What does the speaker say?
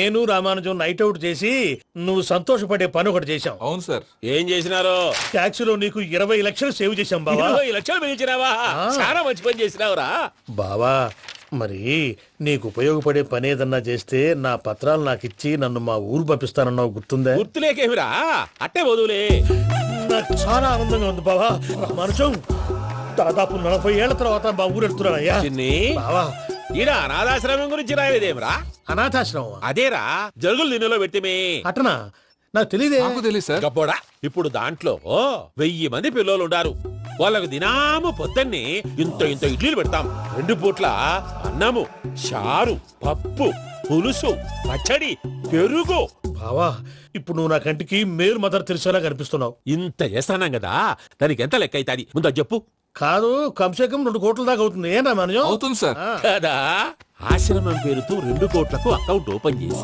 నేను Ramanujam night out చేసి నువ్వు సంతోషపడే పని ఒకటి చేశాం. అవును సార్. ఏం చేసినారో? ట్యాక్సీలో నీకు 20 లక్షలు సేవ్ చేశాం బావా. 20 లక్షలు మిగిల్చినావా? చాలా మంచి పని చేసినావురా బావా. మరి నీకు ఉపయోగపడే పని ఏదన్నా చేస్తే నా పత్రాలు నాకిచ్చి నన్ను మా ఊరు పంపిస్తానన్నావు, గుర్తుందా? గుర్తులేకేమిరా, అట్టే వదులే. నాకు చాలా ఆనందంగా ఉంది బావా. రామానుజం దాదాపు 40 ఏళ్ల తర్వాత మా ఊరు వెళ్తున్నానయ్యా. చిన్ని బావా, ఈడ అనాథాశ్రమం గురించి రాయలేదేమిరా? అనాథాశ్రమం అదేరా, జరుగులు దీనిలో పెట్టిమే. అటనా? నాకు తెలియదే. నాకు తెలియదు సార్. గబ్బోడా, ఇప్పుడు దాంట్లో 1000 మంది పిల్లలు ఉండారు. వాళ్ళకు దినాము పొద్దున్నే ఇంత ఇంత ఇడ్లీలు పెడతాం. 2 పూట్ల అన్నము, చారు, పప్పు, పులుసు, పచ్చడి, పెరుగు. బావా, ఇప్పుడు నువ్వు నా కంటికి మేరు మదర్ తెలిసేలా కనిపిస్తున్నావు. ఇంత చేస్తానం కదా, దానికి ఎంత లెక్క అవుతుంది ముందు అది చెప్పు. కాదు, కంసే కం 2 కోట్ల దాకా అవుతుంది. ఏం రామానుజం? అవుతుంది సార్. కదా, ఆశ్రమం పేరుతో 2 కోట్లకు అకౌంట్ ఓపెన్ చేసి